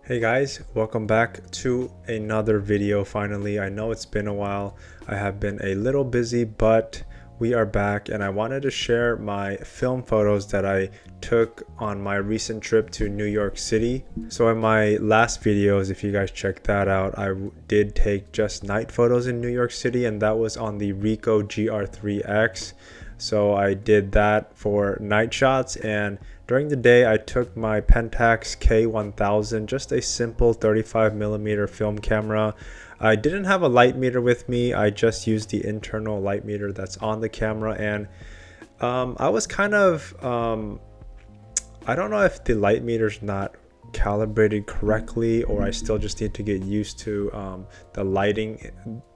Hey guys, welcome back to another video. Finally, I know it's been a while. I have been a little busy, but we are back and I wanted to share my film photos that I took on my recent trip to New York City. So in my last videos, if you guys check that out, I did take just night photos in New York City, and that was on the Ricoh GR3X. So I did that for night shots, and during the day I took my Pentax K1000, just a simple 35mm film camera. I didn't have a light meter with me. I just used the internal light meter that's on the camera, and I was kind of I don't know if the light meter's not calibrated correctly, or I still just need to get used to the lighting,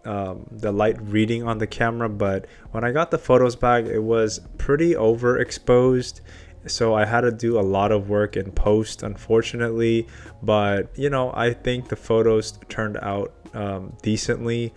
the light reading on the camera. But when I got the photos back, it was pretty overexposed, so I had to do a lot of work in post, unfortunately. But you know, I think the photos turned out decently.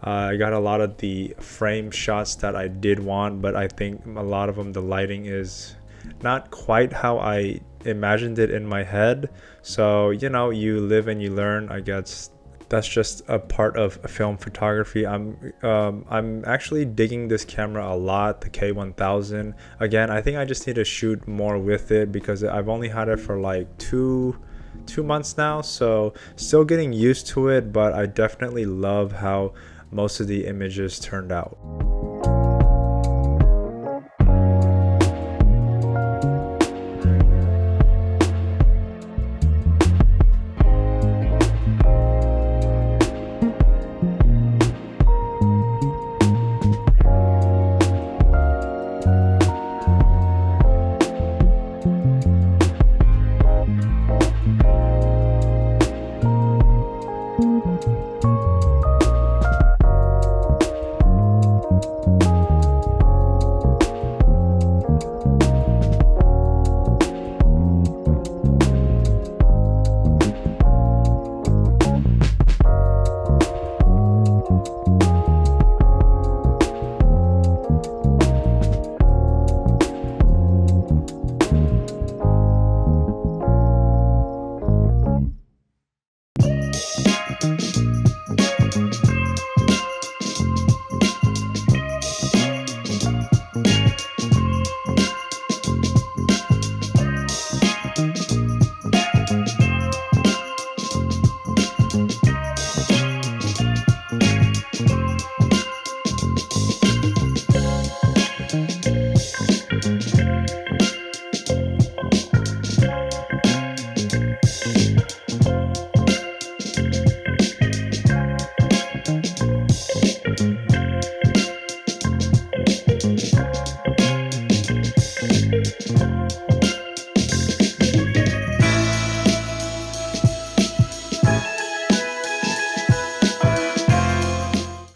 I got a lot of the frame shots that I did want, but I think a lot of them, the lighting is not quite how I imagined it in my head. So you know, you live and you learn. I guess that's just a part of film photography. I'm actually digging this camera a lot, the K1000. Again, I think I just need to shoot more with it because I've only had it for like two months now, so still getting used to it, but I definitely love how most of the images turned out.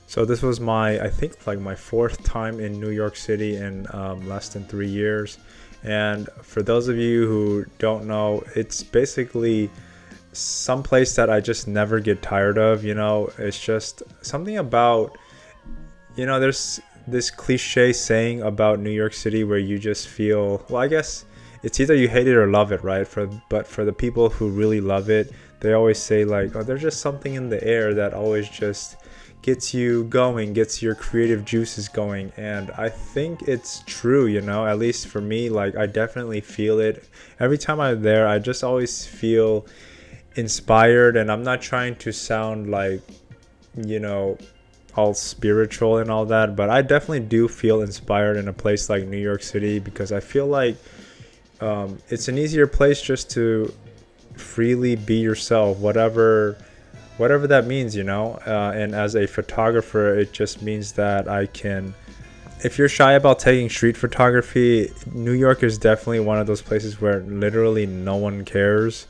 So this was I think like my fourth time in New York City in less than 3 years. And for those of you who don't know, it's basically some place that I just never get tired of. You know, it's just something about, you know, there's this cliche saying about New York City where you just feel, well, I guess it's either you hate it or love it, right? But for the people who really love it, they always say like, oh, there's just something in the air that always just gets you going, gets your creative juices going. And I think it's true, you know, at least for me. Like, I definitely feel it every time I'm there. I just always feel inspired, and I'm not trying to sound like, you know, all spiritual and all that, but I definitely do feel inspired in a place like New York City, because I feel like it's an easier place just to freely be yourself, whatever that means, you know. And as a photographer, it just means that I can, if you're shy about taking street photography, New York is definitely one of those places where literally no one cares.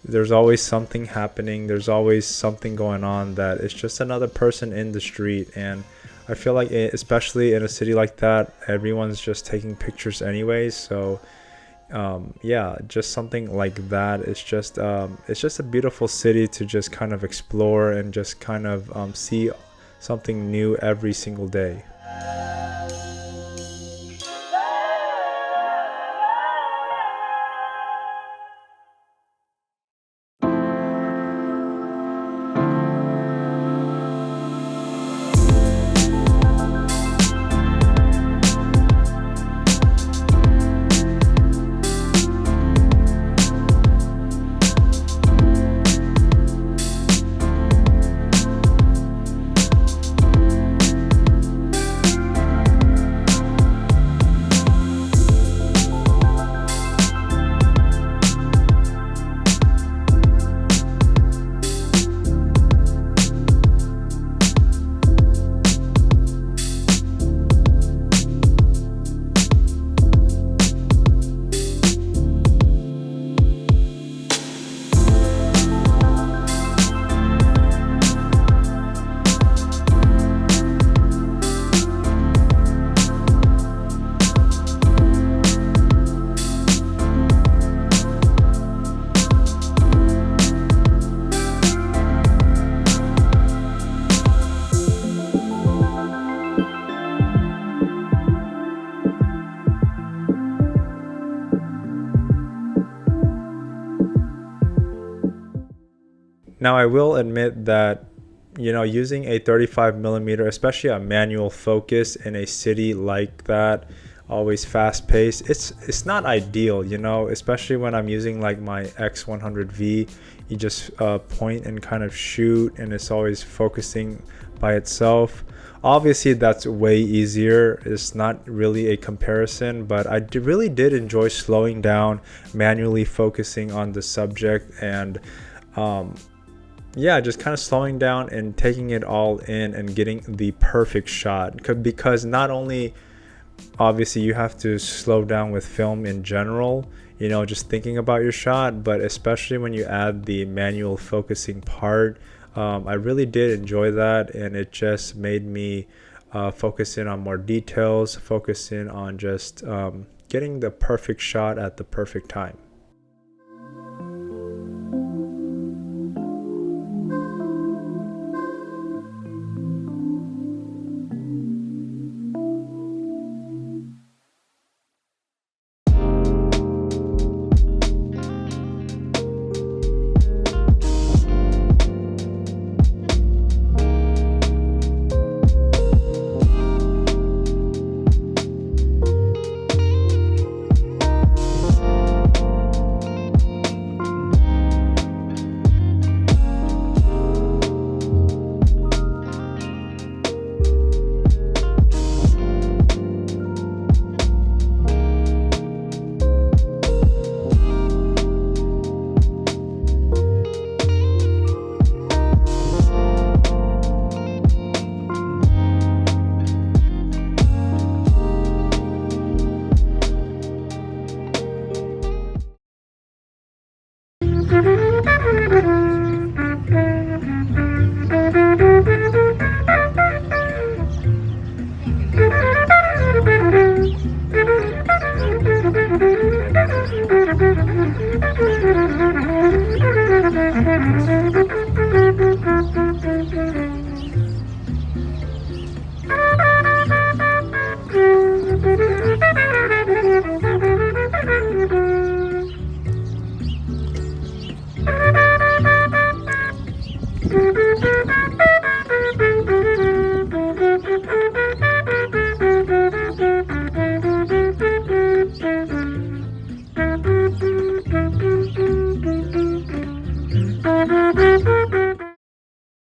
there's always something happening, there's always something going on, that it's just another person in the street. And I feel like especially in a city like that, everyone's just taking pictures anyways. So yeah, just something like that. It's just a beautiful city to just kind of explore and just kind of see something new every single day. Now, I will admit that, using a 35 millimeter, especially a manual focus in a city like that, always fast paced, it's not ideal, especially when I'm using like my X100V. You just point and kind of shoot, and it's always focusing by itself. Obviously, that's way easier. It's not really a comparison, but I really did enjoy slowing down, manually focusing on the subject, and yeah, just kind of slowing down and taking it all in and getting the perfect shot. Because not only obviously you have to slow down with film in general, just thinking about your shot, but especially when you add the manual focusing part, I really did enjoy that, and it just made me focus in on more details, focus in on just getting the perfect shot at the perfect time.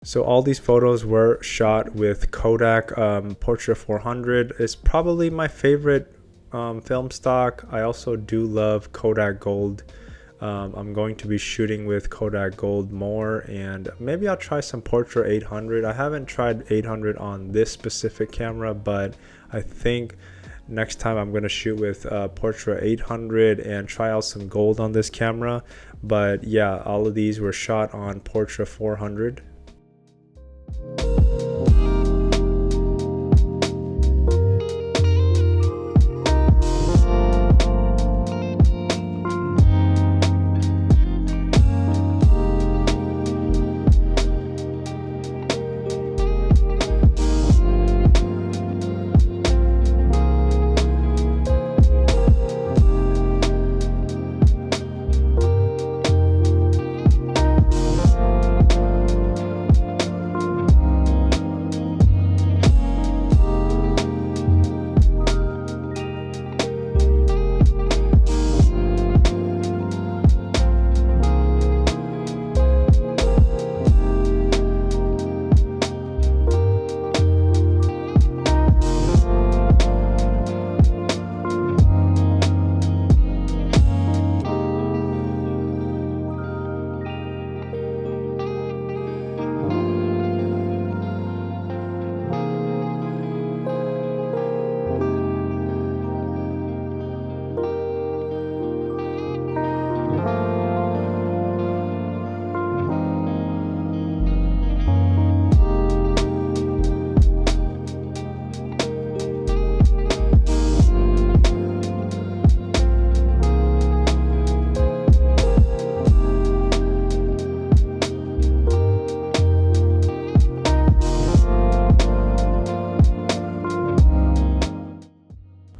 So all these photos were shot with Kodak Portra 400. It's probably my favorite film stock. I also do love Kodak Gold. I'm going to be shooting with Kodak Gold more, and maybe I'll try some Portra 800. I haven't tried 800 on this specific camera, but I think next time I'm going to shoot with Portra 800 and try out some gold on this camera. But yeah, all of these were shot on Portra 400.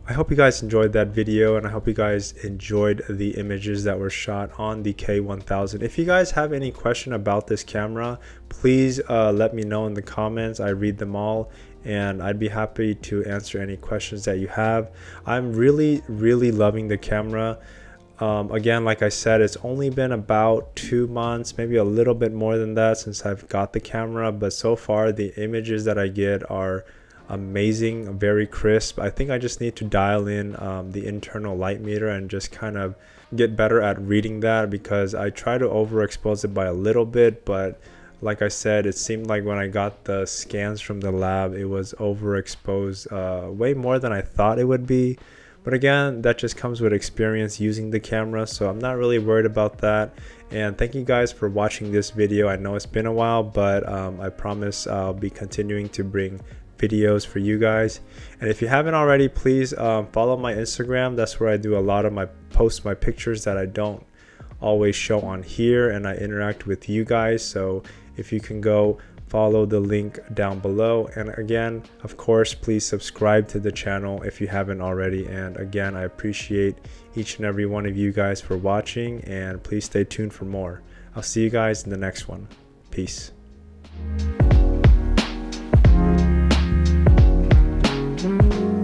I hope you guys enjoyed that video, and I hope you guys enjoyed the images that were shot on the K1000. If you guys have any question about this camera, please let me know in the comments. I read them all, and I'd be happy to answer any questions that you have. I'm really loving the camera. Again, like I said, it's only been about 2 months, maybe a little bit more than that since I've got the camera, but so far the images that I get are amazing, very crisp. I think I just need to dial in the internal light meter and just kind of get better at reading that, because I try to overexpose it by a little bit, but like I said, it seemed like when I got the scans from the lab, it was overexposed way more than I thought it would be. But again, that just comes with experience using the camera, so I'm not really worried about that. And thank you guys for watching this video. I know it's been a while, but I promise I'll be continuing to bring videos for you guys. And if you haven't already, please follow my Instagram. That's where I do a lot of my post my pictures that I don't always show on here, and I interact with you guys. So if you can go follow the link down below, and again, of course, please subscribe to the channel if you haven't already. And again, I appreciate each and every one of you guys for watching, and please stay tuned for more. I'll see you guys in the next one. Peace.